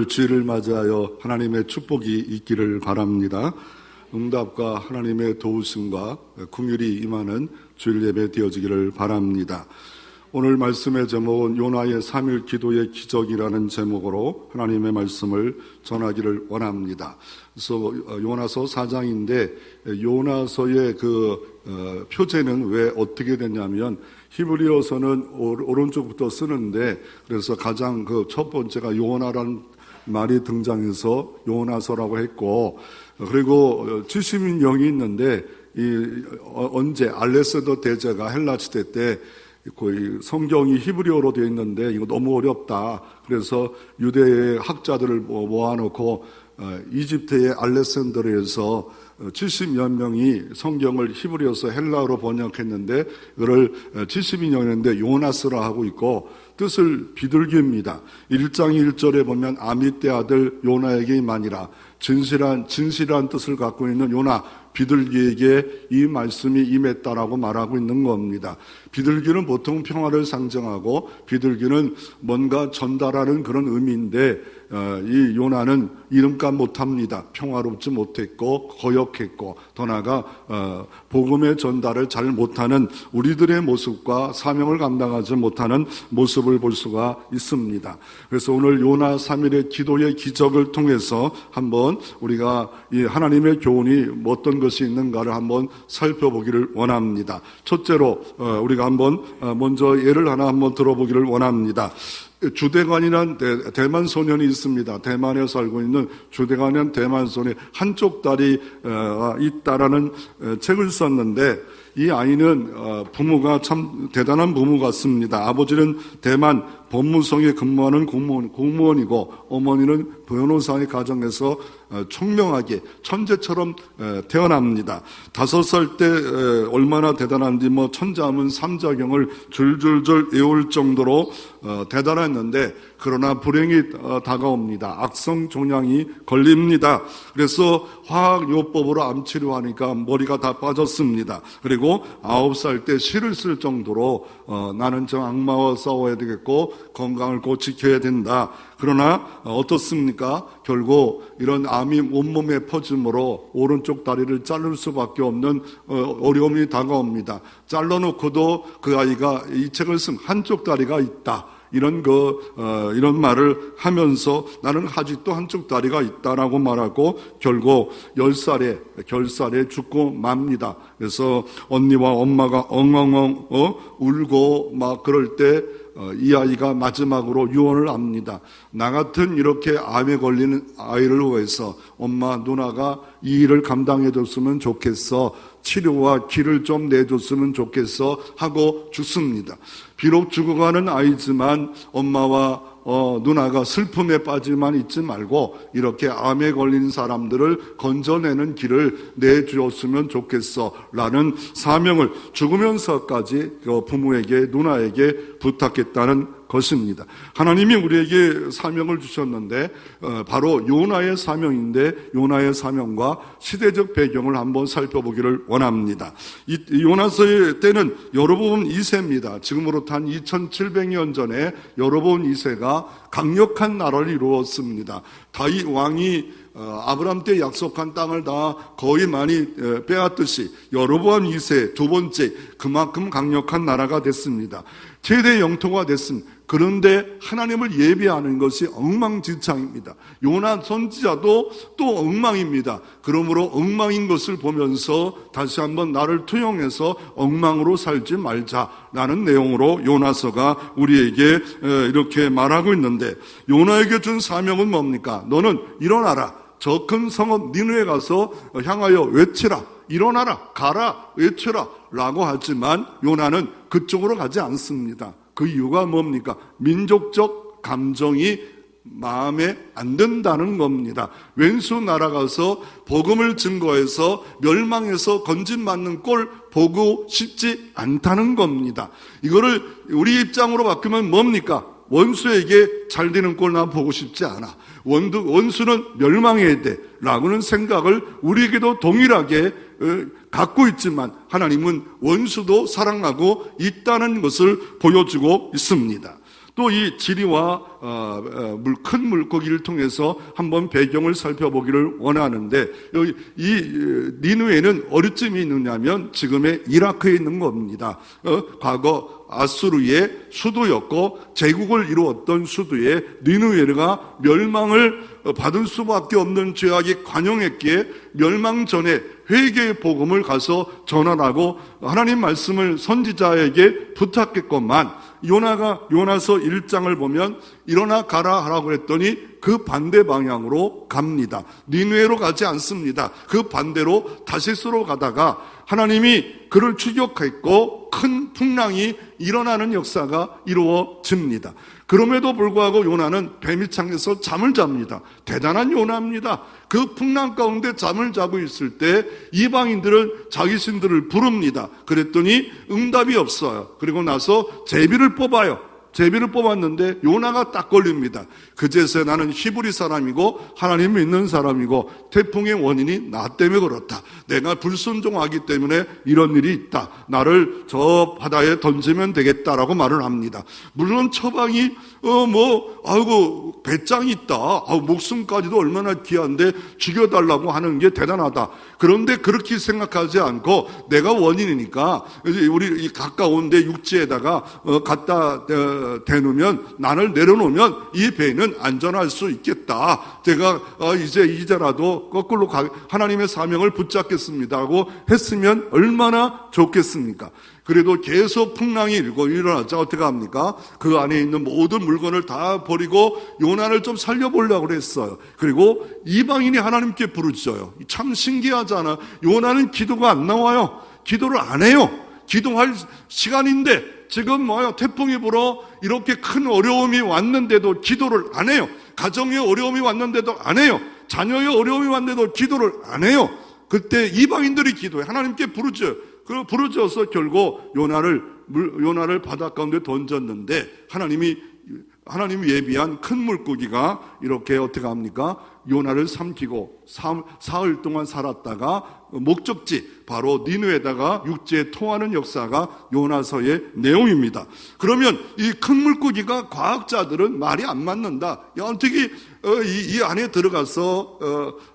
주일을 맞이하여 하나님의 축복이 있기를 바랍니다. 응답과 하나님의 도우심과 긍휼이 임하는 주일 예배 되어지기를 바랍니다. 오늘 말씀의 제목은 요나의 3일 기도의 기적이라는 제목으로 하나님의 말씀을 전하기를 원합니다. 그래서 요나서 4장인데 요나서의 표제는 왜 어떻게 됐냐면 히브리어서는 오른쪽부터 쓰는데 그래서 가장 첫 번째가 요나라는 말이 등장해서 요나서라고 했고, 그리고 70인명이 있는데 언제 알렉산더 대제가 헬라 시대 때 거의 성경이 히브리어로 되어 있는데 이거 너무 어렵다. 그래서 유대의 학자들을 모아놓고 이집트의 알렉산더리에서 70여 명이 성경을 히브리어서 헬라어로 번역했는데 그걸 70인명인데 요나스라 하고 있고 뜻을 비둘기입니다. 1장 1절에 보면 아미떼 아들 요나에게 임하니라. 진실한 뜻을 갖고 있는 요나 비둘기에게 이 말씀이 임했다라고 말하고 있는 겁니다. 비둘기는 보통 평화를 상징하고 비둘기는 뭔가 전달하는 그런 의미인데 이 요나는 이름값 못합니다. 평화롭지 못했고 거역했고 더 나아가 복음의 전달을 잘 못하는 우리들의 모습과 사명을 감당하지 못하는 모습을 볼 수가 있습니다. 그래서 오늘 요나 3일의 기도의 기적을 통해서 한번 우리가 이 하나님의 교훈이 어떤 것이 있는가를 한번 살펴보기를 원합니다. 첫째로 우리가 한번 먼저 예를 하나 한번 들어보기를 원합니다. 주대관이라는 대만 소년이 있습니다. 대만에 살고 있는 주대관이라는 대만 소년이 한쪽 다리 있다라는 책을 썼는데 이 아이는 부모가 참 대단한 부모 같습니다. 아버지는 대만 법무성에 근무하는 공무원이고 어머니는 변호사의 가정에서 총명하게 천재처럼 태어납니다. 5살 때 얼마나 대단한지 천자문 삼자경을 줄줄줄 외울 정도로 대단했는데 그러나 불행이 다가옵니다. 악성 종양이 걸립니다. 그래서 화학요법으로 암치료하니까 머리가 다 빠졌습니다. 그리고 9살 때 시를 쓸 정도로 나는 저 악마와 싸워야 되겠고 건강을 꼭 지켜야 된다. 그러나 어떻습니까? 결국 이런 암이 온몸에 퍼짐으로 오른쪽 다리를 자를 수밖에 없는 어려움이 다가옵니다. 잘라놓고도 그 아이가 이 책을 쓴 한쪽 다리가 있다. 이런 말을 하면서 나는 아직도 한쪽 다리가 있다라고 말하고 결국 10살에 결살에 죽고 맙니다. 그래서 언니와 엄마가 엉엉엉 울고 막 그럴 때 이 아이가 마지막으로 유언을 합니다. 나 같은 이렇게 암에 걸리는 아이를 위해서 엄마 누나가 이 일을 감당해 줬으면 좋겠어. 치료와 길을 좀 내줬으면 좋겠어 하고 죽습니다. 비록 죽어가는 아이지만 엄마와 누나가 슬픔에 빠지만 있지 말고 이렇게 암에 걸린 사람들을 건져내는 길을 내주었으면 좋겠어 라는 사명을 죽으면서까지 부모에게 누나에게 부탁했다는 것입니다. 하나님이 우리에게 사명을 주셨는데 바로 요나의 사명인데 요나의 사명과 시대적 배경을 한번 살펴보기를 원합니다. 이 요나서의 때는 여로보암 2세입니다. 지금으로부터 한 2700년 전에 여로보암 2세가 강력한 나라를 이루었습니다. 다윗 왕이 아브라함 때 약속한 땅을 다 거의 많이 빼앗듯이 여로보암 2세 두 번째 그만큼 강력한 나라가 됐습니다. 최대 영토가 됐습니다. 그런데 하나님을 예배하는 것이 엉망진창입니다. 요나 선지자도 또 엉망입니다. 그러므로 엉망인 것을 보면서 다시 한번 나를 투영해서 엉망으로 살지 말자라는 내용으로 요나서가 우리에게 이렇게 말하고 있는데 요나에게 준 사명은 뭡니까? 너는 일어나라. 저 큰 성읍 니느웨 가서 향하여 외치라. 일어나라. 가라. 외치라. 라고 하지만 요나는 그쪽으로 가지 않습니다. 그 이유가 뭡니까? 민족적 감정이 마음에 안 든다는 겁니다. 왼수 날아가서 복음을 증거해서 멸망해서 건진받는 꼴 보고 싶지 않다는 겁니다. 이거를 우리 입장으로 바꾸면 뭡니까? 원수에게 잘 되는 꼴 나 보고 싶지 않아. 원수는 멸망해야 돼 라고는 생각을 우리에게도 동일하게 갖고 있지만 하나님은 원수도 사랑하고 있다는 것을 보여주고 있습니다. 또 이 지리와 큰 물고기를 통해서 한번 배경을 살펴보기를 원하는데, 여기 이 니느웨는 어디쯤이 있느냐면 지금의 이라크에 있는 겁니다. 과거 아수르의 수도였고 제국을 이루었던 수도에 니느웨가 멸망을 받을 수밖에 없는 죄악이 관영했기에 멸망 전에 회개의 복음을 가서 전하라고 하나님 말씀을 선지자에게 부탁했건만, 요나가 요나서 1장을 보면 일어나 가라 하라고 했더니 그 반대 방향으로 갑니다. 니느웨로 가지 않습니다. 그 반대로 다시스로 가다가 하나님이 그를 추격했고 큰 풍랑이 일어나는 역사가 이루어집니다. 그럼에도 불구하고 요나는 뱀이창에서 잠을 잡니다. 대단한 요나입니다. 그 풍랑 가운데 잠을 자고 있을 때 이방인들은 자기 신들을 부릅니다. 그랬더니 응답이 없어요. 그리고 나서 제비를 뽑아요. 제비를 뽑았는데 요나가 딱 걸립니다. 그제서야 나는 히브리 사람이고 하나님 믿는 사람이고 태풍의 원인이 나 때문에 그렇다. 내가 불순종하기 때문에 이런 일이 있다. 나를 저 바다에 던지면 되겠다라고 말을 합니다. 물론 처방이 아이고 배짱이 있다. 목숨까지도 얼마나 귀한데 죽여달라고 하는 게 대단하다. 그런데 그렇게 생각하지 않고 내가 원인이니까 우리 가까운데 육지에다가 갖다 대놓으면 난을 내려놓으면 이 배는 안전할 수 있겠다. 제가 이제라도 거꾸로 하나님의 사명을 붙잡겠습니다 하고 했으면 얼마나 좋겠습니까? 그래도 계속 풍랑이 일어나자 어떻게 합니까? 그 안에 있는 모든 물건을 다 버리고 요나를 좀 살려보려고 그랬어요. 그리고 이방인이 하나님께 부르짖어요. 참 신기하잖아. 요나는 기도가 안 나와요. 기도를 안 해요. 기도할 시간인데 지금 태풍이 불어 이렇게 큰 어려움이 왔는데도 기도를 안 해요. 가정에 어려움이 왔는데도 안 해요. 자녀의 어려움이 왔는데도 기도를 안 해요. 그때 이방인들이 기도해. 하나님께 부르짖어요. 부르짖어서 결국 요나를 바다 가운데 던졌는데 하나님이 예비한 큰 물고기가 이렇게 어떻게 합니까? 요나를 삼키고 사흘 동안 살았다가 목적지 바로 니느웨에다가 육지에 통하는 역사가 요나서의 내용입니다. 그러면 이 큰 물고기가 과학자들은 말이 안 맞는다. 어떻게 이 안에 들어가서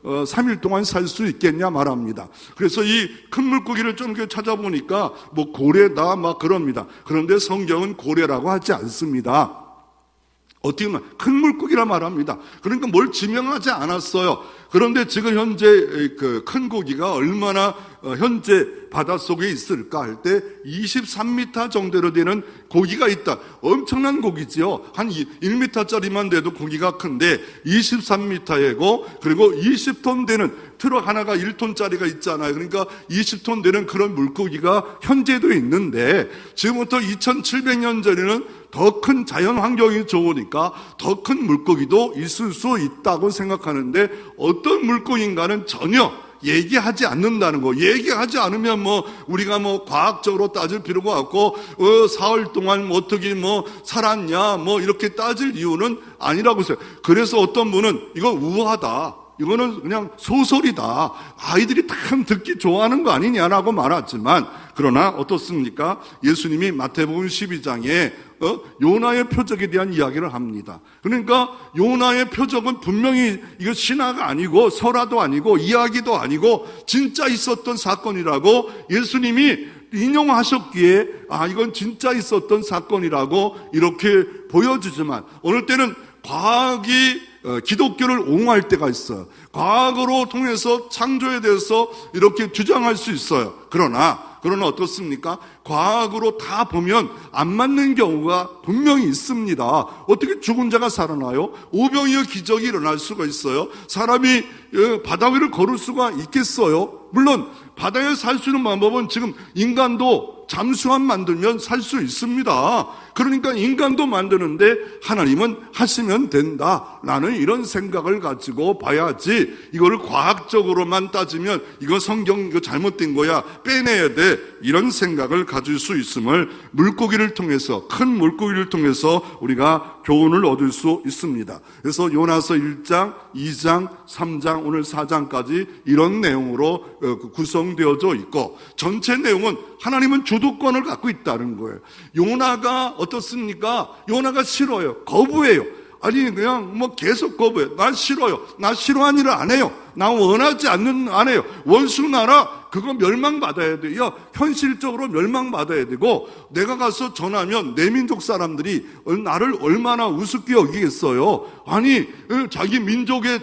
3일 동안 살 수 있겠냐 말합니다. 그래서 이 큰 물고기를 좀 찾아보니까 고래다 막 그럽니다. 그런데 성경은 고래라고 하지 않습니다. 어떻게 보면 큰 물고기라 말합니다. 그러니까 뭘 지명하지 않았어요. 그런데 지금 현재 그 큰 고기가 얼마나 현재 바닷속에 있을까 할 때 23m 정도로 되는 고기가 있다. 엄청난 고기지요. 한 1m짜리만 돼도 고기가 큰데 23m이고 그리고 20톤 되는 트럭 하나가 1톤짜리가 있잖아요. 그러니까 20톤 되는 그런 물고기가 현재도 있는데 지금부터 2700년 전에는 더 큰 자연 환경이 좋으니까 더 큰 물고기도 있을 수 있다고 생각하는데 어떤 물고기인가는 전혀 얘기하지 않는다는 거. 얘기하지 않으면 우리가 과학적으로 따질 필요가 없고 사흘 동안 어떻게 살았냐 이렇게 따질 이유는 아니라고 했어요. 그래서 어떤 분은 이거 우화다. 이거는 그냥 소설이다. 아이들이 참 듣기 좋아하는 거 아니냐라고 말하지만 그러나 어떻습니까? 예수님이 마태복음 12장에 요나의 표적에 대한 이야기를 합니다. 그러니까 요나의 표적은 분명히 이거 신화가 아니고 설화도 아니고 이야기도 아니고 진짜 있었던 사건이라고 예수님이 인용하셨기에 이건 진짜 있었던 사건이라고 이렇게 보여주지만 어느 때는 과학이 기독교를 옹호할 때가 있어요. 과학으로 통해서 창조에 대해서 이렇게 주장할 수 있어요. 그러나 어떻습니까? 과학으로 다 보면 안 맞는 경우가 분명히 있습니다. 어떻게 죽은 자가 살아나요? 오병이어 기적이 일어날 수가 있어요. 사람이 바다 위를 걸을 수가 있겠어요? 물론 바다에 살 수 있는 방법은 지금 인간도 잠수함 만들면 살 수 있습니다. 그러니까 인간도 만드는데 하나님은 하시면 된다라는 이런 생각을 가지고 봐야지 이거를 과학적으로만 따지면 이거 성경 이거 잘못된 거야 빼내야 돼 때 이런 생각을 가질 수 있음을 물고기를 통해서, 큰 물고기를 통해서 우리가 교훈을 얻을 수 있습니다. 그래서 요나서 1장, 2장, 3장, 오늘 4장까지 이런 내용으로 구성되어져 있고, 전체 내용은 하나님은 주도권을 갖고 있다는 거예요. 요나가 어떻습니까? 요나가 싫어요. 거부해요. 아니 그냥 계속 거부해. 난 싫어요. 나 싫어하는 일을 안 해요. 나 원하지 않는 안 해요. 원수 나라 그거 멸망받아야 돼요. 현실적으로 멸망받아야 되고, 내가 가서 전하면 내 민족 사람들이 나를 얼마나 우습게 여기겠어요. 아니 자기 민족의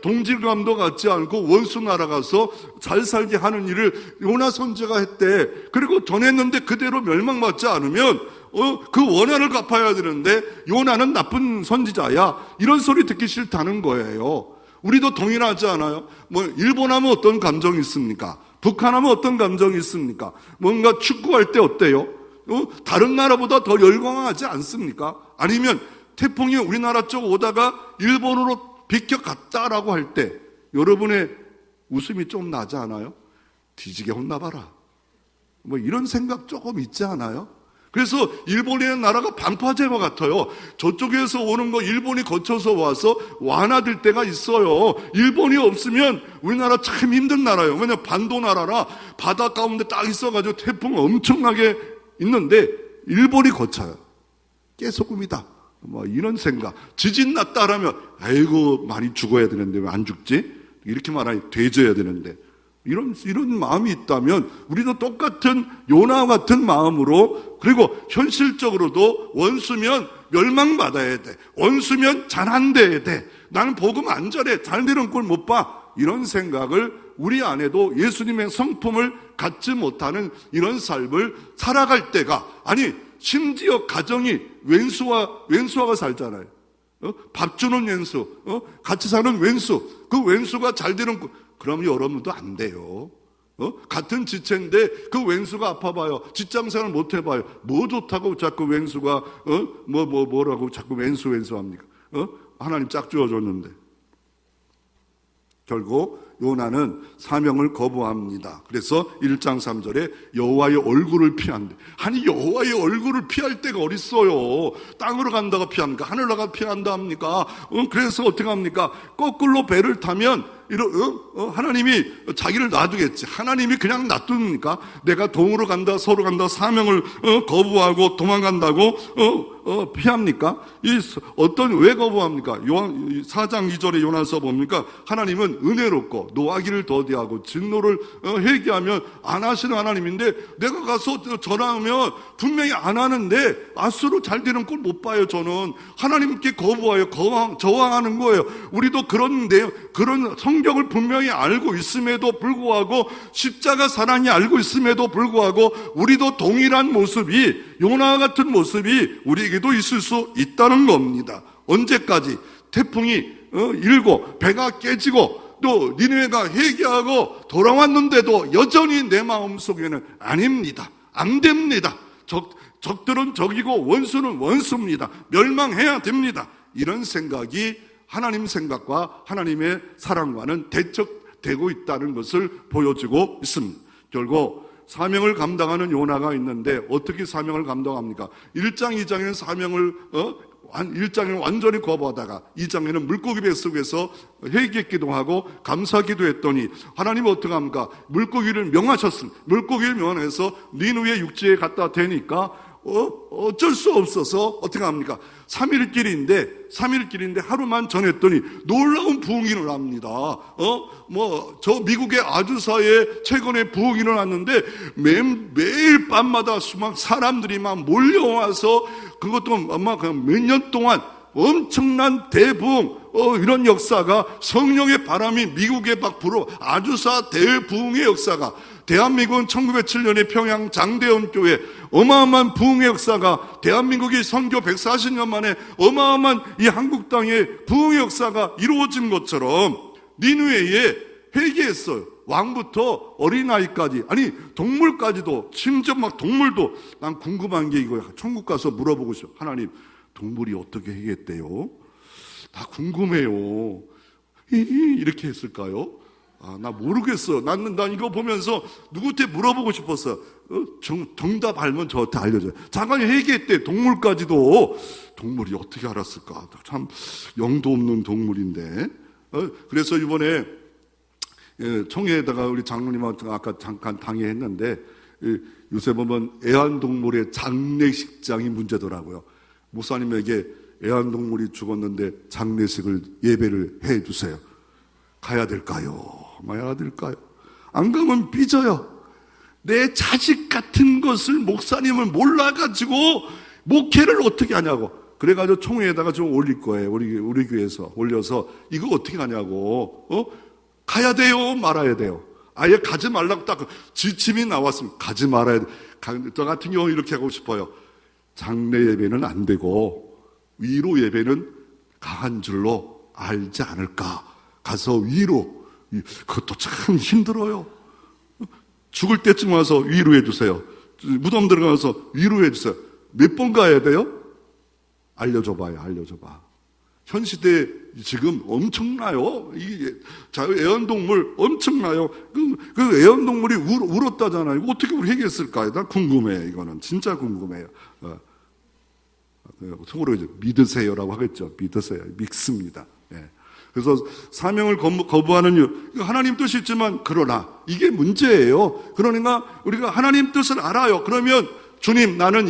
동질감도 갖지 않고 원수 나라 가서 잘 살게 하는 일을 요나 선지자가 했대. 그리고 전했는데 그대로 멸망받지 않으면 그 원한을 갚아야 되는데 요나는 나쁜 선지자야. 이런 소리 듣기 싫다는 거예요. 우리도 동일하지 않아요? 일본하면 어떤 감정이 있습니까? 북한하면 어떤 감정이 있습니까? 뭔가 축구할 때 어때요? 다른 나라보다 더 열광하지 않습니까? 아니면 태풍이 우리나라 쪽 오다가 일본으로 비켜갔다라고 할 때 여러분의 웃음이 좀 나지 않아요? 뒤지게 혼나봐라. 이런 생각 조금 있지 않아요? 그래서 일본이라는 나라가 방파제와 같아요. 저쪽에서 오는 거 일본이 거쳐서 와서 완화될 때가 있어요. 일본이 없으면 우리나라 참 힘든 나라예요. 왜냐면 반도 나라라 바다 가운데 딱 있어가지고 태풍 엄청나게 있는데 일본이 거쳐요. 깨소금이다. 이런 생각. 지진 났다 하면 아이고 많이 죽어야 되는데 왜 안 죽지? 이렇게 말하니 돼져야 되는데. 이런 마음이 있다면 우리도 똑같은 요나와 같은 마음으로, 그리고 현실적으로도 원수면 멸망받아야 돼. 원수면 잘 안 돼야 돼. 나는 복음 안 잘해. 잘 되는 꼴 못 봐. 이런 생각을 우리 안에도 예수님의 성품을 갖지 못하는 이런 삶을 살아갈 때가, 아니 심지어 가정이 왼수와가 살잖아요. 밥 주는 왼수, 같이 사는 왼수, 그 왼수가 잘 되는 꼴, 그럼 여러분도 안 돼요. 같은 지체인데 그 왼수가 아파봐요. 직장생활 못 해봐요. 뭐 좋다고 자꾸 왼수가 뭐라고 자꾸 왼수 합니까? 하나님 짝 지어줬는데. 결국 요나는 사명을 거부합니다. 그래서 1장 3절에 여호와의 얼굴을 피한대. 아니 여호와의 얼굴을 피할 때가 어딨어요. 땅으로 간다가 피합니까? 하늘로 가다 피한다 합니까? 그래서 어떻게 합니까? 거꾸로 배를 타면 하나님이 자기를 놔두겠지. 하나님이 그냥 놔둡니까? 내가 동으로 간다, 서로 간다, 사명을 거부하고 도망간다고 피합니까? 왜 거부합니까? 4장 2절에 요나서 봅니까? 하나님은 은혜롭고 노하기를 더디하고 진노를 회개하면 안 하시는 하나님인데, 내가 가서 전하면 분명히 안 하는데 아수로 잘 되는 걸 못 봐요. 저는 하나님께 거부하여 저항하는 거예요. 우리도 그런 성경을 분명히 알고 있음에도 불구하고, 십자가 사랑이 알고 있음에도 불구하고 우리도 동일한 모습이, 요나와 같은 모습이 우리에게도 있을 수 있다는 겁니다. 언제까지? 태풍이 일고 배가 깨지고 또 니느웨가 회개하고 돌아왔는데도 여전히 내 마음속에는 아닙니다. 안 됩니다. 적들은 적이고 원수는 원수입니다. 멸망해야 됩니다. 이런 생각이 하나님 생각과 하나님의 사랑과는 대척되고 있다는 것을 보여주고 있습니다. 결국 사명을 감당하는 요나가 있는데 어떻게 사명을 감당합니까? 1장, 2장에는 사명을 1장에는 완전히 거부하다가 2장에는 물고기 뱃속에서 회개기도 하고 감사기도 했더니 하나님은 어떻게 합니까? 물고기를 명하셨습니다. 물고기를 명해서 니느웨 육지에 갖다 대니까 어쩔 수 없어서 어떻게 합니까? 3일길인데 하루만 전했더니 놀라운 부흥이 일어납니다. 저 미국의 아주사에 최근에 부흥이 일어났는데 매일 밤마다 수많은 사람들이 막 몰려와서, 그것도 아마 몇 년 동안 엄청난 대부흥, 이런 역사가, 성령의 바람이 미국에 막 불어 아주사 대부흥의 역사가, 대한민국은 1907년에 평양 장대원 교회 어마어마한 부흥의 역사가, 대한민국이 선교 140년 만에 어마어마한 이 한국 땅의 부흥의 역사가 이루어진 것처럼 니느웨에 회개했어요. 왕부터 어린아이까지, 아니 동물까지도, 심지어 막 동물도. 난 궁금한 게 이거야. 천국 가서 물어보고 싶어. 하나님, 동물이 어떻게 회개했대요? 다 궁금해요. 이렇게 했을까요? 나 모르겠어. 난 이거 보면서 누구한테 물어보고 싶었어. 정답 알면 저한테 알려줘요. 장관이 얘기했대. 동물까지도. 동물이 어떻게 알았을까? 참 영도 없는 동물인데. 그래서 이번에 총회에다가 우리 장로님한테 아까 잠깐 당회했는데, 요새 보면 애완동물의 장례식장이 문제더라고요. 목사님에게 애완동물이 죽었는데 장례식을 예배를 해주세요. 가야 될까요? 말아야 될까요? 안 가면 삐져요. 내 자식 같은 것을 목사님을 몰라가지고 목회를 어떻게 하냐고. 그래가지고 총회에다가 좀 올릴 거예요. 우리 교회에서 올려서 이거 어떻게 하냐고. 가야 돼요? 말아야 돼요? 아예 가지 말라고 딱 지침이 나왔으면 가지 말아야 돼. 저 같은 경우 이렇게 하고 싶어요. 장례 예배는 안 되고 위로 예배는 강한 줄로 알지 않을까. 가서 위로. 그것도 참 힘들어요. 죽을 때쯤 와서 위로해 주세요. 무덤 들어가서 위로해 주세요. 몇 번 가야 돼요? 알려줘봐요. 알려줘봐. 현 시대에 지금 엄청나요. 이게 애완동물 엄청나요. 그 애완동물이 울었다잖아요. 이거 어떻게 우리 해결했을까요? 난 궁금해. 이거는 진짜 궁금해요. 속으로 이제 믿으세요라고 하겠죠. 믿으세요. 믿습니다. 예. 그래서 사명을 거부하는 이유, 하나님 뜻이 있지만 그러나 이게 문제예요. 그러니까 우리가 하나님 뜻을 알아요. 그러면 주님, 나는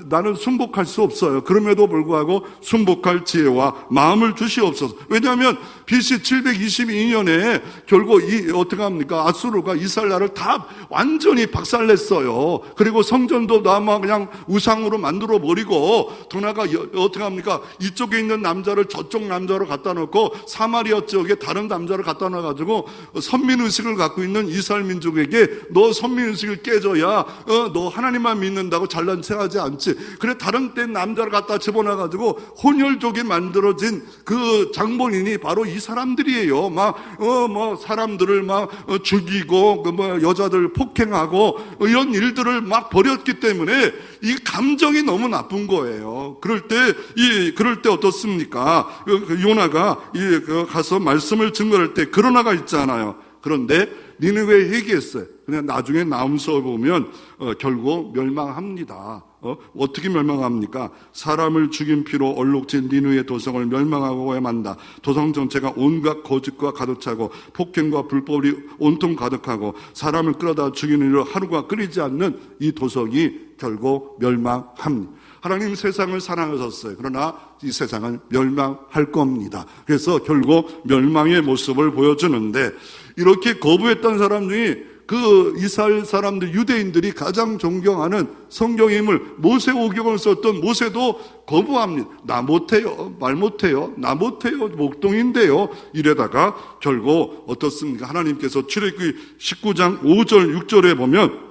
나는 순복할 수 없어요. 그럼에도 불구하고 순복할 지혜와 마음을 주시옵소서. 왜냐하면 BC 722년에 결국 어떻게 합니까? 아수르가 이스라엘을 다 완전히 박살냈어요. 그리고 성전도 아마 그냥 우상으로 만들어 버리고, 도나가 어떻게 합니까? 이쪽에 있는 남자를 저쪽 남자로 갖다 놓고 사마리아 지역에 다른 남자를 갖다 놔가지고 선민의식을 갖고 있는 이스라엘 민족에게 너 선민의식을 깨져야 너 하나님만 믿는다고 잘난 체하지 않지. 그래 다른 때 남자를 갖다 집어넣어가지고 혼혈족이 만들어진 그 장본인이 바로 이 사람들이에요. 사람들을 죽이고 여자들 폭행하고 이런 일들을 막 벌였기 때문에 이 감정이 너무 나쁜 거예요. 그럴 때 어떻습니까? 요나가 가서 말씀을 증거할 때 그러나가 있잖아요. 그런데 니느웨에 회개했어요. 그냥 나중에 나움서 보면 결국 멸망합니다. 어떻게 멸망합니까? 사람을 죽인 피로 얼룩진 니느웨 도성을 멸망하고 만다. 도성 전체가 온갖 거짓과 가득 차고 폭행과 불법이 온통 가득하고 사람을 끌어다 죽이는 일로 하루가 끊이지 않는 이 도성이 결국 멸망합니다. 하나님 세상을 사랑하셨어요. 그러나 이 세상은 멸망할 겁니다. 그래서 결국 멸망의 모습을 보여주는데, 이렇게 거부했던 사람 중에 그 이스라엘 사람들, 유대인들이 가장 존경하는 성경의 인물 모세오경을 썼던 모세도 거부합니다. 나 못해요. 말 못해요. 나 못해요. 목동인데요. 이래다가 결국 어떻습니까? 하나님께서 출애굽기 19장 5절 6절에 보면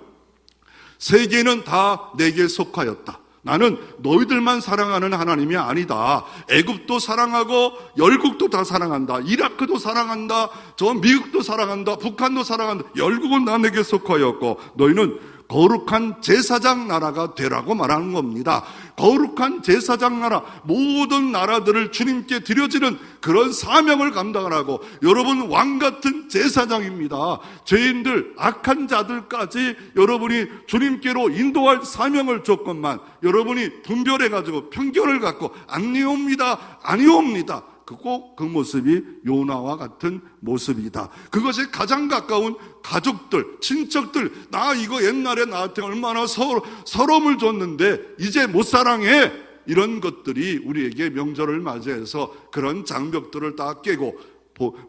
세계는 다 내게 속하였다. 나는 너희들만 사랑하는 하나님이 아니다. 애굽도 사랑하고 열국도 다 사랑한다. 이라크도 사랑한다. 저 미국도 사랑한다. 북한도 사랑한다. 열국은 나 내게 속하였고 너희는 거룩한 제사장 나라가 되라고 말하는 겁니다. 거룩한 제사장 나라, 모든 나라들을 주님께 드려지는 그런 사명을 감당하라고. 여러분 왕같은 제사장입니다. 죄인들, 악한 자들까지 여러분이 주님께로 인도할 사명을 줬건만 여러분이 분별해가지고 편견을 갖고 아니옵니다, 아니옵니다. 꼭 그 모습이 요나와 같은 모습이다. 그것이 가장 가까운 가족들, 친척들, 나 이거 옛날에 나한테 얼마나 서러움을 줬는데 이제 못 사랑해. 이런 것들이 우리에게 명절을 맞이해서 그런 장벽들을 다 깨고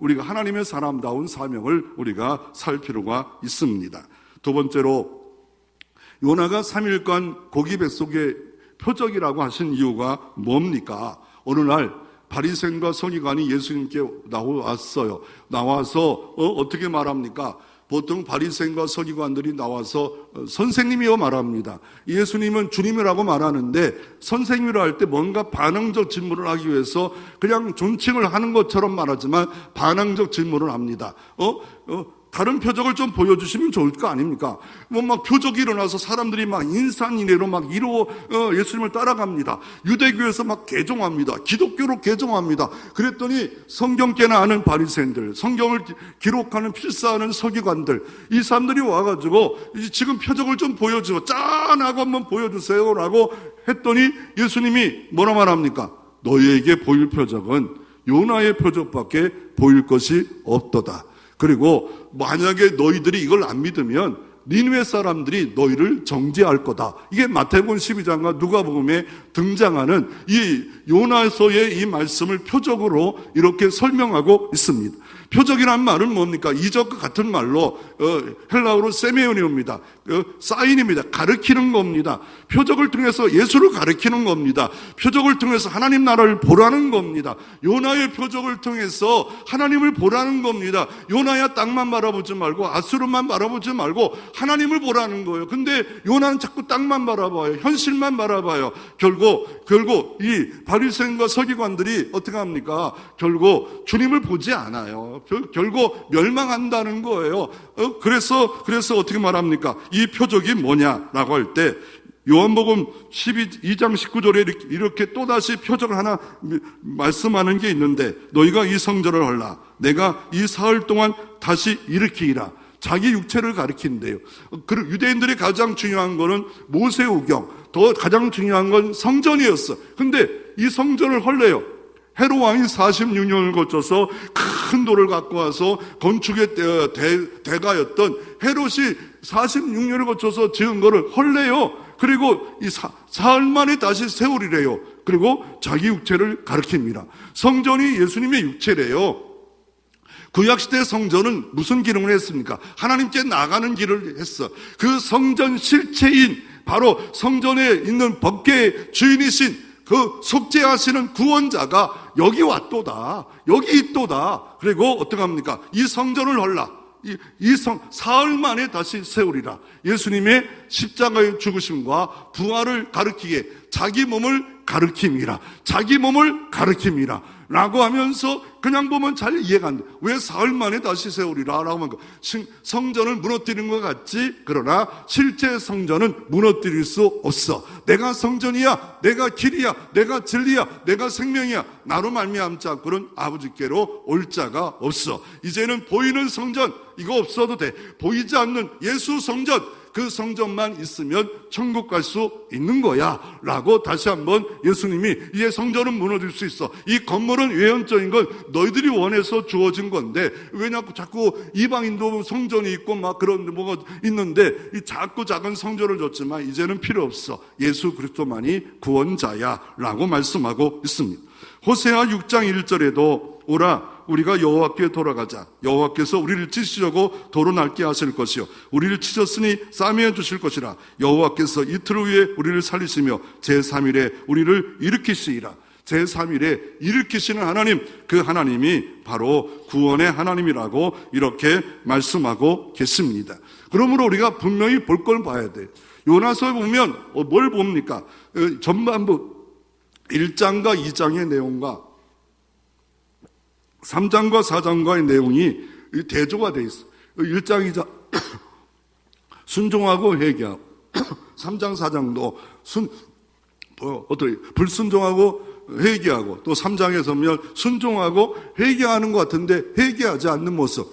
우리가 하나님의 사람다운 사명을 우리가 살 필요가 있습니다. 두 번째로, 요나가 3일간 고기 뱃속의 표적이라고 하신 이유가 뭡니까? 어느 날 바리새인과 서기관이 예수님께 나왔어요. 나와서 어떻게 말합니까? 보통 바리새인과 서기관들이 나와서 선생님이요 말합니다. 예수님은 주님이라고 말하는데 선생님이라 할 때 뭔가 반응적 질문을 하기 위해서 그냥 존칭을 하는 것처럼 말하지만 반응적 질문을 합니다. 다른 표적을 좀 보여주시면 좋을 거 아닙니까? 뭐 막 표적이 일어나서 사람들이 막 인산인해로 막 예수님을 따라갑니다. 유대교에서 막 개종합니다. 기독교로 개종합니다. 그랬더니 성경께나 아는 바리새인들, 성경을 기록하는 필사하는 서기관들, 이 사람들이 와가지고 지금 표적을 좀 보여주고 짠하고 한번 보여주세요라고 했더니 예수님이 뭐라 말합니까? 너희에게 보일 표적은 요나의 표적밖에 보일 것이 없도다. 그리고 만약에 너희들이 이걸 안 믿으면 니느웨 사람들이 너희를 정죄할 거다. 이게 마태복음 12장과 누가복음에 등장하는 이 요나서의 이 말씀을 표적으로 이렇게 설명하고 있습니다. 표적이란 말은 뭡니까? 이적과 같은 말로 헬라어로 세메오니옵니다. 사인입니다. 가르치는 겁니다. 표적을 통해서 예수를 가르치는 겁니다. 표적을 통해서 하나님 나라를 보라는 겁니다. 요나의 표적을 통해서 하나님을 보라는 겁니다. 요나야 땅만 바라보지 말고 아수르만 바라보지 말고 하나님을 보라는 거예요. 근데 요나는 자꾸 땅만 바라봐요. 현실만 바라봐요. 결국 이 바리새인과 서기관들이 어떻게 합니까? 결국 주님을 보지 않아요. 결국 멸망한다는 거예요. 그래서 어떻게 말합니까? 이 표적이 뭐냐라고 할 때 요한복음 2장 19절에 이렇게 또다시 표적을 하나 말씀하는 게 있는데 너희가 이 성전을 헐라 내가 이 사흘 동안 다시 일으키리라. 자기 육체를 가리킨대요. 그리고 유대인들이 가장 중요한 거는 모세오경, 더 가장 중요한 건 성전이었어. 근데 이 성전을 헐래요. 헤롯 왕이 46년을 거쳐서 큰 돌을 갖고 와서 건축의 대가였던 헤롯이 46년을 거쳐서 지은 거를 헐래요. 그리고 이 사흘 만에 다시 세우리래요. 그리고 자기 육체를 가리킵니다. 성전이 예수님의 육체래요. 구약시대 성전은 무슨 기능을 했습니까? 하나님께 나가는 길을 했어. 그 성전 실체인 바로 성전에 있는 법궤의 주인이신 그 속죄하시는 구원자가 여기 왔도다. 여기 있도다. 그리고 어떻게 합니까? 이 성전을 헐라. 사흘 만에 다시 세우리라. 예수님의 십자가의 죽으심과 부활을 가르치기에 자기 몸을 가르칩니다. 자기 몸을 가르칩니다. 라고 하면서 그냥 보면 잘 이해가 안 돼. 왜 사흘 만에 다시 세우리라? 라고 하면 성전을 무너뜨리는 것 같지? 그러나 실제 성전은 무너뜨릴 수 없어. 내가 성전이야. 내가 길이야. 내가 진리야. 내가 생명이야. 나로 말미암지 않고는 아버지께로 올 자가 없어. 이제는 보이는 성전 이거 없어도 돼. 보이지 않는 예수 성전 그 성전만 있으면 천국 갈 수 있는 거야 라고 다시 한번 예수님이 이제 성전은 무너질 수 있어. 이 건물은 외형적인 건 너희들이 원해서 주어진 건데 왜 자꾸 이방인도 성전이 있고 막 그런 뭐가 있는데 이 자꾸 작은 성전을 줬지만 이제는 필요 없어. 예수 그리스도만이 구원자야 라고 말씀하고 있습니다. 호세아 6장 1절에도 오라 우리가 여호와께 돌아가자. 여호와께서 우리를 찢으려고 도로 낡게 하실 것이요 우리를 찢었으니 싸매어 주실 것이라. 여호와께서 이틀 후에 우리를 살리시며 제3일에 우리를 일으키시리라. 제3일에 일으키시는 하나님, 그 하나님이 바로 구원의 하나님이라고 이렇게 말씀하고 계십니다. 그러므로 우리가 분명히 볼 걸 봐야 돼. 요나서에 보면 뭘 봅니까? 전반부 1장과 2장의 내용과 3장과 4장과의 내용이 대조가 되어 있어. 1장, 2장 순종하고 회개하고 3장, 4장도 불순종하고 회개하고 또 3장에 서면 순종하고 회개하는 것 같은데 회개하지 않는 모습.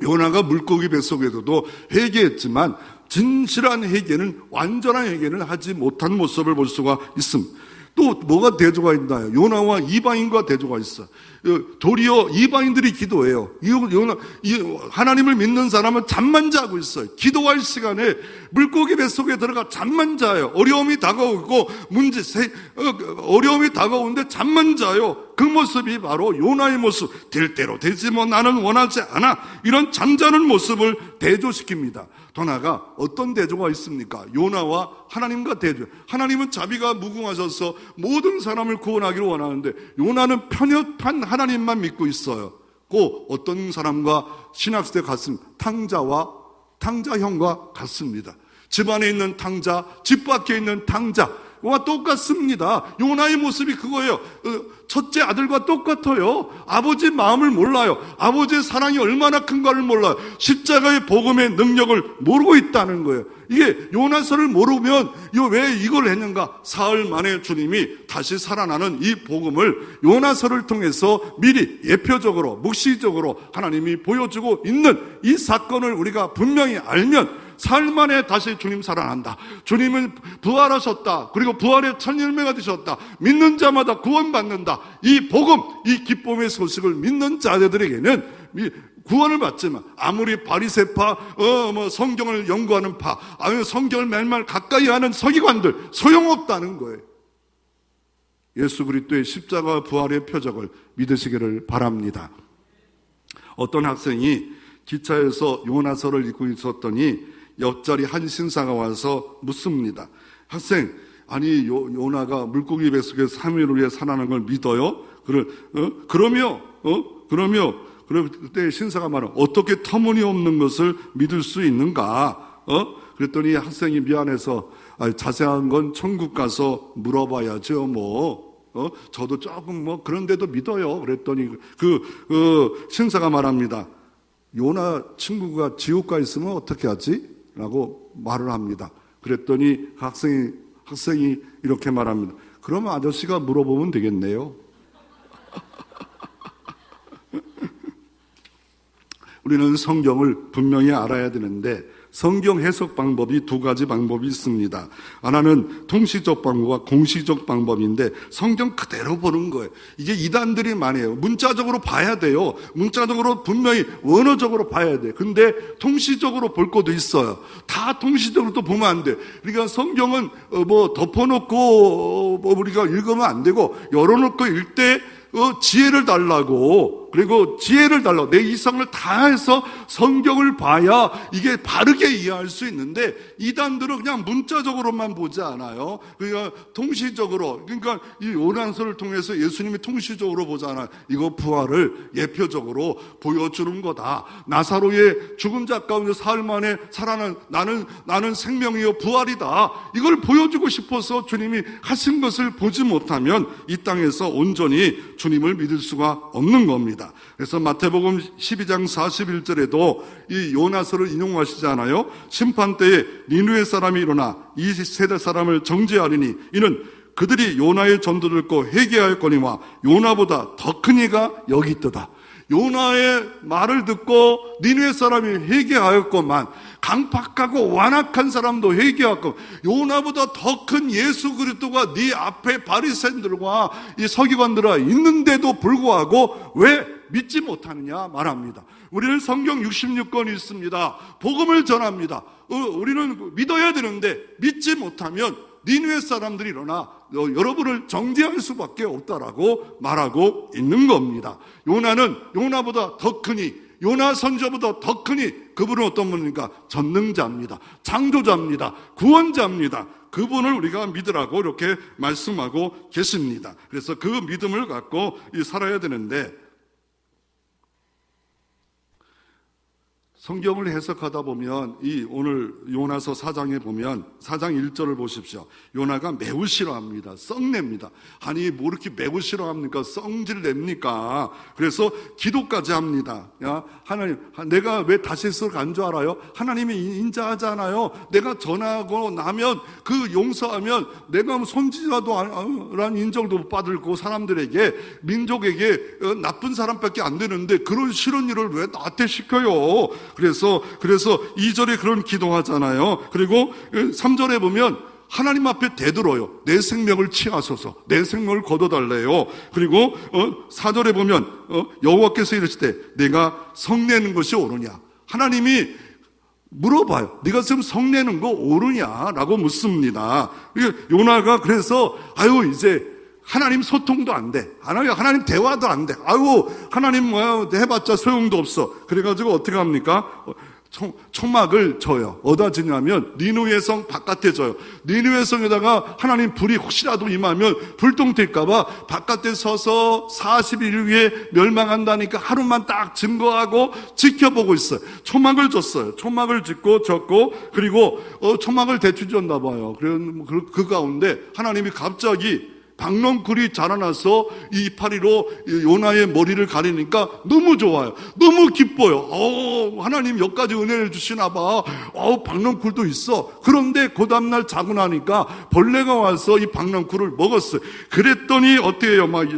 요나가 물고기 뱃속에서도 회개했지만 진실한 회개는 완전한 회개는 하지 못한 모습을 볼 수가 있습니다. 또 뭐가 대조가 있나요? 요나와 이방인과 대조가 있어. 도리어 이방인들이 기도해요. 하나님을 믿는 사람은 잠만 자고 있어요. 기도할 시간에 물고기 뱃속에 들어가 잠만 자요. 어려움이 다가오고 어려움이 다가오는데 잠만 자요. 그 모습이 바로 요나의 모습. 될 대로 되지 뭐 나는 원하지 않아. 이런 잠자는 모습을 대조시킵니다. 더 나아가 어떤 대조가 있습니까? 요나와 하나님과 대조. 하나님은 자비가 무궁하셔서 모든 사람을 구원하기를 원하는데 요나는 편협한 하나님만 믿고 있어요. 꼭 어떤 사람과 신학시대 같습니다. 탕자형과 같습니다. 집 안에 있는 탕자, 집 밖에 있는 탕자. 와 똑같습니다. 요나의 모습이 그거예요. 첫째 아들과 똑같아요. 아버지 마음을 몰라요. 아버지의 사랑이 얼마나 큰가를 몰라요. 십자가의 복음의 능력을 모르고 있다는 거예요. 이게 요나서를 모르면 왜 이걸 했는가? 사흘 만에 주님이 다시 살아나는 이 복음을 요나서를 통해서 미리 예표적으로 묵시적으로 하나님이 보여주고 있는 이 사건을 우리가 분명히 알면 사흘 만에 다시 주님 살아난다. 주님은 부활하셨다. 그리고 부활의 첫 열매가 되셨다. 믿는 자마다 구원받는다. 이 복음, 이 기쁨의 소식을 믿는 자들에게는 구원을 받지만 아무리 바리새파, 성경을 연구하는 파, 성경을 맨날 가까이 하는 서기관들 소용없다는 거예요. 예수 그리스도의 십자가 부활의 표적을 믿으시기를 바랍니다. 어떤 학생이 기차에서 요나서를 읽고 있었더니 옆자리 한 신사가 와서 묻습니다. 학생, 아니 요나가 물고기 뱃속에서 3일 후에 살아나는 걸 믿어요? 그러며 그때 신사가 말하면 어떻게 터무니없는 것을 믿을 수 있는가? 그랬더니 학생이 미안해서 자세한 건 천국 가서 물어봐야죠. 저도 조금 그런데도 믿어요. 그랬더니 신사가 말합니다. 요나 친구가 지옥 가 있으면 어떻게 하지? 라고 말을 합니다. 그랬더니 학생이 이렇게 말합니다. 그러면 아저씨가 물어보면 되겠네요. 우리는 성경을 분명히 알아야 되는데 성경 해석 방법이 두 가지 방법이 있습니다. 하나는 통시적 방법과 공시적 방법인데 성경 그대로 보는 거예요. 이게 이단들이 많이 해요. 문자적으로 봐야 돼요. 문자적으로 분명히 원어적으로 봐야 돼요. 근데 통시적으로 볼 것도 있어요. 다 통시적으로 또 보면 안 돼. 그러니까 성경은 덮어놓고 우리가 읽으면 안 되고 열어놓고 읽을 때 지혜를 달라고, 그리고 지혜를 달라고 내 이성을 다해서 성경을 봐야 이게 바르게 이해할 수 있는데 이단들은 그냥 문자적으로만 보지 않아요. 그러니까 통시적으로, 그러니까 이 요나서를 통해서 예수님이 통시적으로 보잖아요. 이거 부활을 예표적으로 보여주는 거다. 나사로의 죽은 자 가운데 사흘 만에 살아난 나는 생명이요 부활이다. 이걸 보여주고 싶어서 주님이 하신 것을 보지 못하면 이 땅에서 온전히 주님을 믿을 수가 없는 겁니다. 그래서 마태복음 12장 41절에도 이 요나서를 인용하시잖아요. 심판 때에 니느웨 사람이 일어나 이 세대 사람을 정죄하리니 이는 그들이 요나의 전도를 듣고 회개하였거니와 요나보다 더 큰 이가 여기 있도다. 요나의 말을 듣고 니느웨 사람이 회개하였건만 강팍하고 완악한 사람도 회개하고 요나보다 더 큰 예수 그리스도가 네 앞에 바리새인들과 이 서기관들아 있는데도 불구하고 왜 믿지 못하느냐 말합니다. 우리는 성경 66권 있습니다. 복음을 전합니다. 우리는 믿어야 되는데 믿지 못하면 니느웨 사람들이 일어나 여러분을 정죄할 수밖에 없다라고 말하고 있는 겁니다. 요나는 요나보다 더 크니, 요나 선지자보다 더 크니 그분은 어떤 분입니까? 전능자입니다. 창조자입니다. 구원자입니다. 그분을 우리가 믿으라고 이렇게 말씀하고 계십니다. 그래서 그 믿음을 갖고 살아야 되는데 성경을 해석하다 보면 오늘 요나서 4장에 보면 4장 1절을 보십시오. 요나가 매우 싫어합니다. 썩냅니다. 아니 뭐 이렇게 매우 싫어합니까? 썩질 냅니까? 그래서 기도까지 합니다. 야, 하나님, 내가 왜 다시스를 간 줄 알아요? 하나님이 인자하잖아요. 내가 전하고 나면 그 용서하면 내가 선지자도 란 인정도 못 받을고 사람들에게 민족에게 나쁜 사람밖에 안 되는데 그런 싫은 일을 왜 나한테 시켜요? 그래서 2절에 그런 기도하잖아요. 그리고 3절에 보면 하나님 앞에 되들어요. 내 생명을 취하소서, 내 생명을 거둬달래요. 그리고 4절에 보면 여호와께서 이르시되 내가 성내는 것이 옳으냐. 하나님이 물어봐요. 네가 지금 성내는 거 옳으냐라고 묻습니다. 요나가 그래서 이제 하나님 소통도 안 돼. 하나님 대화도 안 돼. 하나님 해봤자 소용도 없어. 그래가지고 어떻게 합니까? 초막을 져요. 어디다 지냐면 니느웨 성 바깥에 져요. 니느웨 성에다가 하나님 불이 혹시라도 임하면 불똥 튈까봐 바깥에 서서 40일 후에 멸망한다니까 하루만 딱 증거하고 지켜보고 있어요. 초막을 졌어요. 초막을 짓고 졌고, 그리고 초막을 대충 졌나 봐요. 그 가운데 하나님이 갑자기 박넝쿨이 자라나서 이 이파리로 요나의 머리를 가리니까 너무 좋아요. 너무 기뻐요. 하나님 몇 가지 은혜를 주시나 봐. 박넝쿨도 있어. 그런데 그 다음날 자고 나니까 벌레가 와서 이 박넝쿨을 먹었어요. 그랬더니 어떻게 해요? 막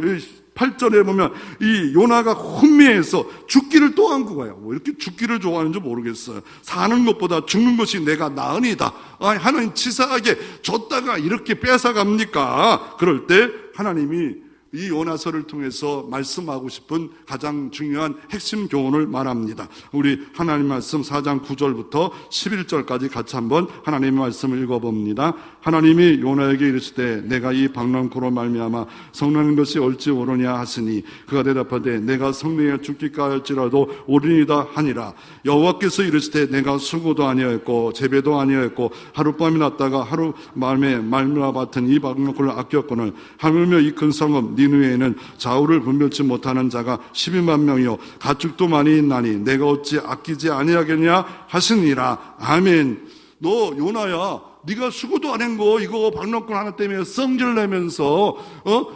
8절에 보면 이 요나가 혼미해서 죽기를 또 안구가요. 뭐 이렇게 죽기를 좋아하는지 모르겠어요. 사는 것보다 죽는 것이 내가 나으니다. 하나님 치사하게 줬다가 이렇게 뺏어갑니까? 그럴 때 하나님이 이 요나서를 통해서 말씀하고 싶은 가장 중요한 핵심 교훈을 말합니다. 우리 하나님 말씀 4장 9절부터 11절까지 같이 한번 하나님의 말씀을 읽어봅니다. 하나님이 요나에게 이르시되 내가 이 박넝쿨로 말미암아 성내는 것이 옳지 옳으냐 하시니 그가 대답하되 내가 성내에 죽기까 할지라도 옳으니이다 하니라. 여호와께서 이르시되 내가 수고도 아니하였고 재배도 아니하였고 하룻밤이 났다가 하룻밤에 말미암아 같은 이 박넝쿨을 아꼈거늘 하물며 이 큰 성읍 니느웨에는 좌우를 분별치 못하는 자가 12만 명이요 가축도 많이 있나니 내가 어찌 아끼지 아니하겠냐 하시니라. 아멘. 너 요나야, 네가 수고도 안 한 거 이거 박넝쿨 하나 때문에 성질내면서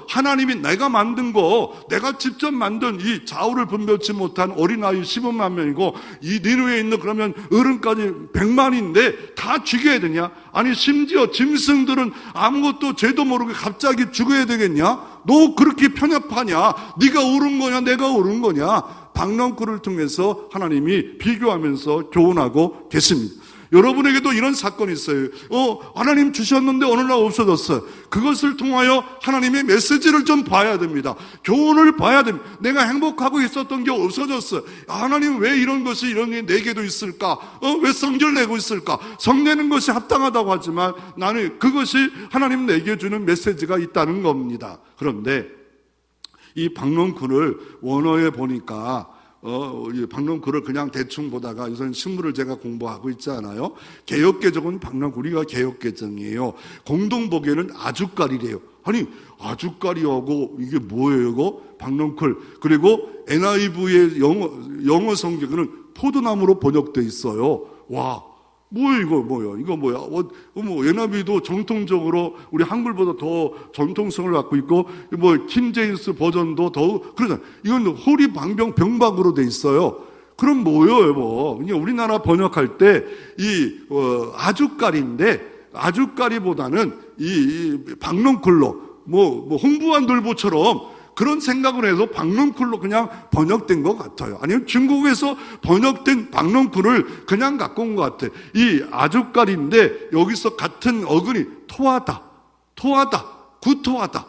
하나님이 내가 만든 거, 내가 직접 만든 이 좌우를 분별치 못한 어린아이 15만 명이고 이 니느웨에 있는 그러면 어른까지 100만인데 다 죽여야 되냐? 아니 심지어 짐승들은 아무것도 죄도 모르게 갑자기 죽어야 되겠냐? 너 그렇게 편협하냐? 네가 옳은 거냐 내가 옳은 거냐? 박넝쿨을 통해서 하나님이 비교하면서 교훈하고 계십니다. 여러분에게도 이런 사건이 있어요. 하나님 주셨는데 어느 날 없어졌어요. 그것을 통하여 하나님의 메시지를 좀 봐야 됩니다. 교훈을 봐야 됩니다. 내가 행복하고 있었던 게 없어졌어요. 하나님 왜 이런 것이 이런 게 내게도 있을까? 왜 성질 내고 있을까? 성내는 것이 합당하다고 하지만 나는 그것이 하나님 내게 주는 메시지가 있다는 겁니다. 그런데 이 박넝쿨을 원어에 보니까 박넝쿨을 그냥 대충 보다가 우선 식물을 제가 공부하고 있지 않아요? 개역개정은 우리가 개역개정이에요. 공동보기에는 아주까리래요. 아니 아주까리하고 이게 뭐예요 이거? 박넝쿨. 그리고 NIV의 영어 성경에는 포도나무로 번역돼 있어요. 와, 뭐야 이거 뭐야? 이거 뭐야? NIV도 정통적으로 우리 한글보다 더 전통성을 갖고 있고 킹제임스 버전도 더욱 그러잖아. 이건 호리 방병 병박으로 돼 있어요. 그럼 뭐예요, 여보? 그냥 우리나라 번역할 때 이 아주까리인데 아주까리보다는 이 박넝쿨로 홍부안돌보처럼 그런 생각을 해서 박넝쿨로 그냥 번역된 것 같아요. 아니면 중국에서 번역된 박넝쿨을 그냥 갖고 온 것 같아요. 이 아주까리인데 여기서 같은 어근이 토하다, 구토하다.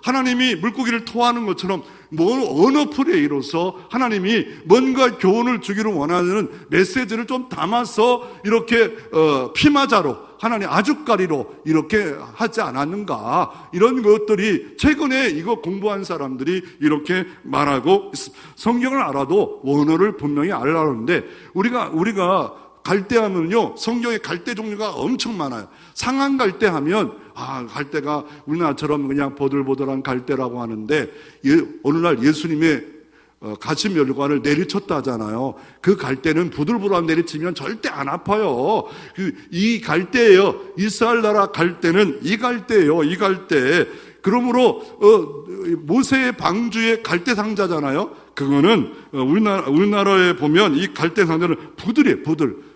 하나님이 물고기를 토하는 것처럼 언어 플레이로서 하나님이 뭔가 교훈을 주기를 원하는 메시지를 좀 담아서 이렇게 피마자로 하나님 아주까리로 이렇게 하지 않았는가, 이런 것들이 최근에 이거 공부한 사람들이 이렇게 말하고 있습니다. 성경을 알아도 원어를 분명히 알라는데 우리가 갈대하면요, 성경에 갈대 종류가 엄청 많아요. 상한 갈대하면 갈대가 우리나라처럼 그냥 보들보들한 갈대라고 하는데 어느 날 예수님의 가시멸관을 내리쳤다 하잖아요. 그 갈대는 부들부들한 내리치면 절대 안 아파요. 이 갈대예요. 이스라엘 나라 갈대는 이 갈대예요. 이 갈대. 그러므로 모세의 방주의 갈대 상자잖아요. 그거는 우리나라에 보면 이 갈대 상자는 부들이에요. 부들을.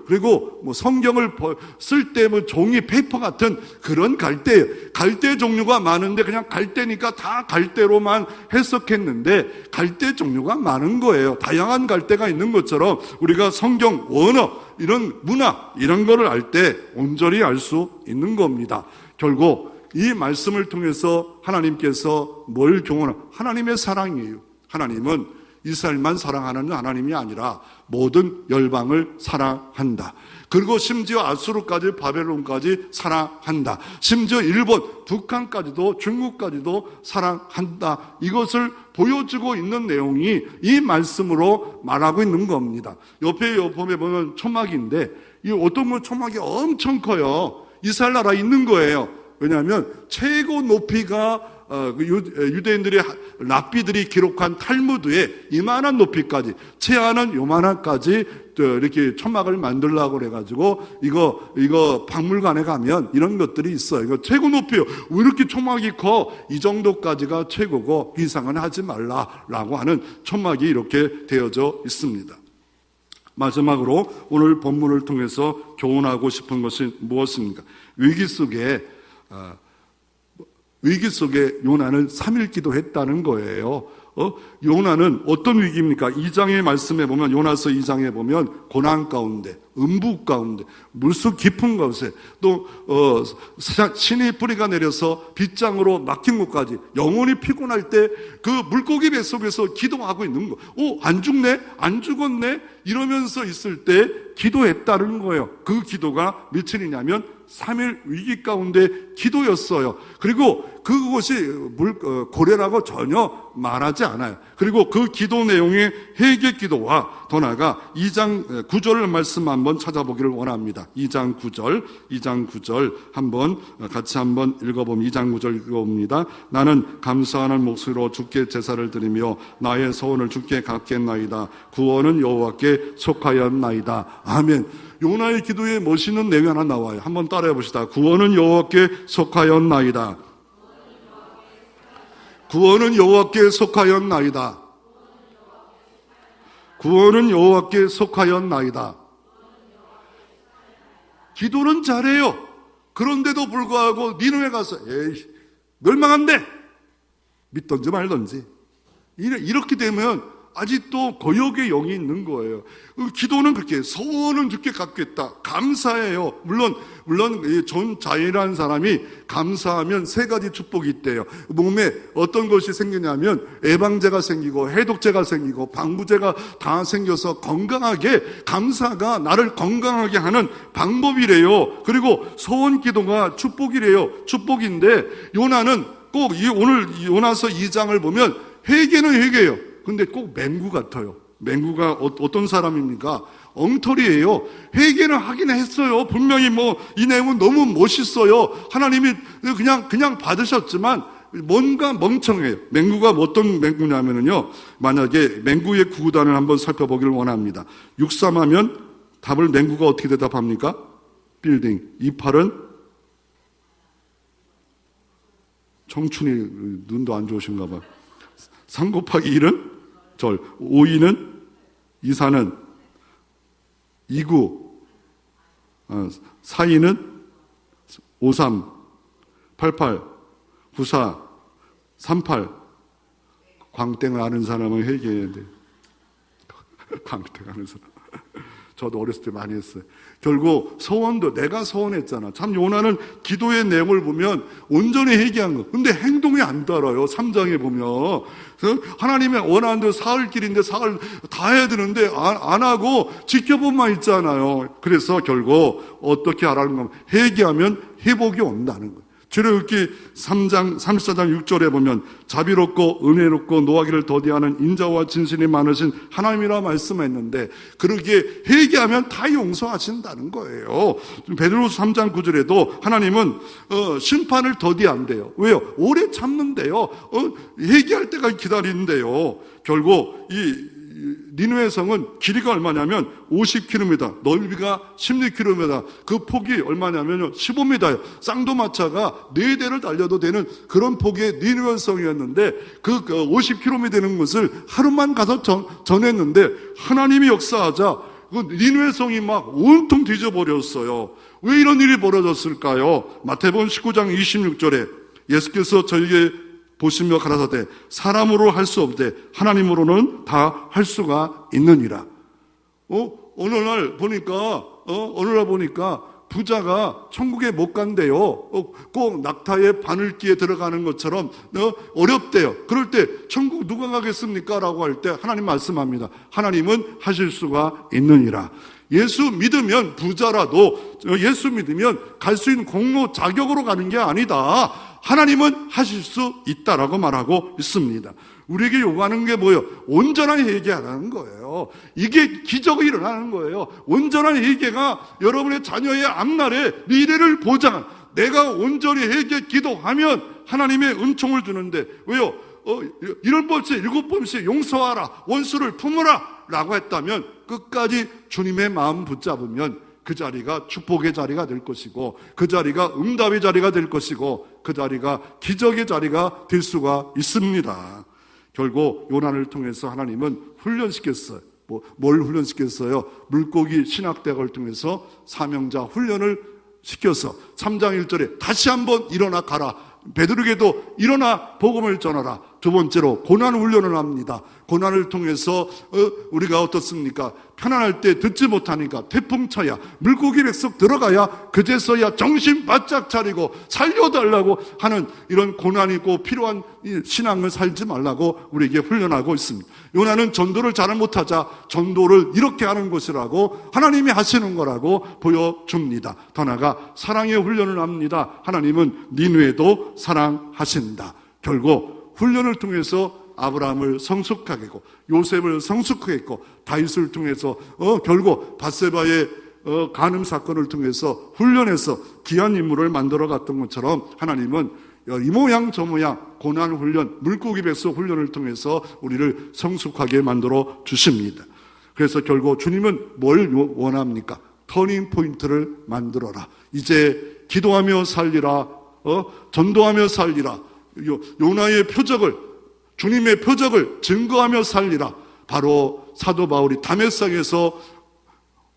그리고 성경을 쓸 때 종이 페이퍼 같은 그런 갈대예요. 갈대 종류가 많은데 그냥 갈대니까 다 갈대로만 해석했는데 갈대 종류가 많은 거예요. 다양한 갈대가 있는 것처럼 우리가 성경 원어, 이런 문화, 이런 거를 알 때 온전히 알 수 있는 겁니다. 결국 이 말씀을 통해서 하나님께서 뭘 하나님의 사랑이에요. 하나님은 이스라엘만 사랑하는 하나님이 아니라 모든 열방을 사랑한다. 그리고 심지어 아수르까지 바벨론까지 사랑한다. 심지어 일본, 북한까지도 중국까지도 사랑한다. 이것을 보여주고 있는 내용이 이 말씀으로 말하고 있는 겁니다. 옆에 보면 초막인데 이 어떤 건 초막이 엄청 커요. 이스라엘 나라에 있는 거예요. 왜냐하면 최고 높이가 유대인들의 랍비들이 기록한 탈무드에 이만한 높이까지, 최하는 요만한까지 이렇게 초막을 만들려고 그래가지고 이거 박물관에 가면 이런 것들이 있어요. 이거 최고 높이요. 왜 이렇게 초막이 커? 이 정도까지가 최고고 이상은 하지 말라라고 하는 초막이 이렇게 되어져 있습니다. 마지막으로 오늘 본문을 통해서 교훈하고 싶은 것이 무엇입니까? 위기 속에 요나는 3일 기도했다는 거예요. 요나는 어떤 위기입니까? 2장의 말씀에 보면, 요나서 2장에 보면 고난 가운데, 음부 가운데, 물속 깊은 곳에, 또 신의 뿌리가 내려서 빗장으로 막힌 곳까지 영혼이 피곤할 때 그 물고기 뱃속에서 기도하고 있는 거. 안 죽네? 안 죽었네? 이러면서 있을 때 기도했다는 거예요. 그 기도가 며칠이냐면 3일 위기 가운데 기도였어요. 그리고 그것이 고래라고 전혀 말하지 않아요. 그리고 그 기도 내용의 회개 기도와 더 나아가 2장 9절 말씀 한번 찾아보기를 원합니다. 2장 9절 같이 한번 읽어보면 2장 9절 읽어봅니다. 나는 감사하는 목소리로 주께 제사를 드리며 나의 소원을 주께 갚겠나이다. 구원은 여호와께 속하였나이다. 아멘. 요나의 기도에 멋있는 내용이 하나 나와요. 한번 따라해 봅시다. 구원은 여호와께 속하였나이다. 구원은 여호와께 속하였나이다. 구원은 여호와께 속하였나이다. 기도는 잘해요. 그런데도 불구하고 니느웨 가서 에이 멸망한대. 믿던지 말던지. 이렇게 되면 아직도 거역의 영이 있는 거예요. 기도는 그렇게 소원은 주께 갚겠다. 감사해요. 물론 존 자이라는 사람이 감사하면 3가지 축복이 있대요. 몸에 어떤 것이 생기냐면 예방제가 생기고 해독제가 생기고 방부제가 다 생겨서 건강하게, 감사가 나를 건강하게 하는 방법이래요. 그리고 소원 기도가 축복이래요. 축복인데 요나는 꼭 오늘 요나서 2장을 보면 회개는 회개예요. 근데 꼭 맹구 같아요. 맹구가 어떤 사람입니까? 엉터리예요. 회개는 하긴 했어요. 분명히 이 내용은 너무 멋있어요. 하나님이 그냥 받으셨지만 뭔가 멍청해요. 맹구가 어떤 맹구냐면요. 만약에 맹구의 구구단을 한번 살펴보기를 원합니다. 63하면 답을 맹구가 어떻게 대답합니까? 빌딩. 28은 청춘이 눈도 안 좋으신가 봐. 3 곱하기 1은 절, 52는 24는 29, 42는 53, 88, 94, 38. 광땡을 아는 사람은 회개해야 돼. 광땡 아는 사람. 저도 어렸을 때 많이 했어요. 결국 소원도 내가 소원했잖아. 참 요나는 기도의 내용을 보면 온전히 회개한 거. 근데 행동이 안 따라요. 3장에 보면. 하나님의 원하는 대로 사흘 길인데 사흘 다 해야 되는데 안 하고 지켜보만 있잖아요. 그래서 결국 어떻게 하라는 겁니까? 회개하면 회복이 온다는 거예요. 출애굽기 3장 34장 6절에 보면 자비롭고 은혜롭고 노하기를 더디하는 인자와 진실이 많으신 하나님이라 말씀했는데 그러기에 회개하면 다 용서하신다는 거예요. 베드로서 3장 9절에도 하나님은 심판을 더디한대요. 왜요? 오래 참는데요. 회개할 때까지 기다리는데요. 결국 이 니느웨 성은 길이가 얼마냐면 50km, 넓이가 16km, 그 폭이 얼마냐면 15m예요. 쌍도마차가 4대를 달려도 되는 그런 폭의 니느웨 성이었는데 그 50km 되는 것을 하루만 가서 전했는데 하나님이 역사하자 그 니느웨 성이 막 온통 뒤져버렸어요. 왜 이런 일이 벌어졌을까요? 마태복음 19장 26절에 예수께서 저에게 보시며 가라사대 사람으로 할 수 없되 하나님으로는 다 할 수가 있느니라. 어느 날 보니까 부자가 천국에 못 간대요. 꼭 낙타의 바늘기에 들어가는 것처럼 어렵대요. 그럴 때 천국 누가 가겠습니까? 라고 할 때 하나님 말씀합니다. 하나님은 하실 수가 있느니라. 예수 믿으면 부자라도 예수 믿으면 갈 수 있는 공로 자격으로 가는 게 아니다. 하나님은 하실 수 있다라고 말하고 있습니다. 우리에게 요구하는 게 뭐예요? 온전한 회개하라는 거예요. 이게 기적이 일어나는 거예요. 온전한 회개가 여러분의 자녀의 앞날에 미래를 보장한, 내가 온전히 회개 기도하면 하나님의 은총을 주는데, 왜요? 7번째 7번씩 용서하라, 원수를 품으라 라고 했다면 끝까지 주님의 마음 붙잡으면 그 자리가 축복의 자리가 될 것이고, 그 자리가 응답의 자리가 될 것이고, 그 자리가 기적의 자리가 될 수가 있습니다. 결국 요난을 통해서 하나님은 훈련시켰어요. 뭘 훈련시켰어요? 물고기 신학대학을 통해서 사명자 훈련을 시켜서 3장 1절에 다시 한번 일어나 가라, 베드로에게도 일어나 복음을 전하라. 두 번째로 고난 훈련을 합니다. 고난을 통해서 우리가 어떻습니까? 편안할 때 듣지 못하니까 태풍 쳐야, 물고기 뱃속 들어가야 그제서야 정신 바짝 차리고 살려달라고 하는 이런 고난이 꼭 필요한 신앙을 살지 말라고 우리에게 훈련하고 있습니다. 요나는 전도를 잘 못하자 전도를 이렇게 하는 것이라고, 하나님이 하시는 거라고 보여줍니다. 더 나아가 사랑의 훈련을 합니다. 하나님은 니느웨도 사랑하신다. 결국 훈련을 통해서 아브라함을 성숙하게 했고, 요셉을 성숙하게 했고, 다윗을 통해서 결국 밧세바의 간음 사건을 통해서 훈련해서 귀한 인물을 만들어 갔던 것처럼 하나님은 이 모양 저 모양 고난 훈련, 물고기 뱃속 훈련을 통해서 우리를 성숙하게 만들어 주십니다. 그래서 결국 주님은 뭘 원합니까? 터닝 포인트를 만들어라. 이제 기도하며 살리라, 전도하며 살리라. 요나의 표적을, 주님의 표적을 증거하며 살리라. 바로 사도 바울이 다메섹에서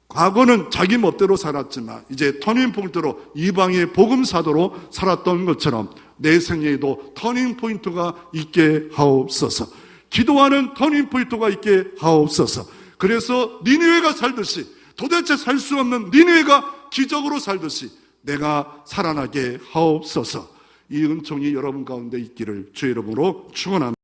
과거는 자기 멋대로 살았지만 이제 터닝 포인트로 이방의 복음 사도로 살았던 것처럼 내 생애에도 터닝 포인트가 있게 하옵소서. 기도하는 터닝 포인트가 있게 하옵소서. 그래서 니느웨가 살듯이, 도대체 살 수 없는 니느웨가 기적으로 살듯이 내가 살아나게 하옵소서. 이 은총이 여러분 가운데 있기를 주의 이름으로 축원합니다.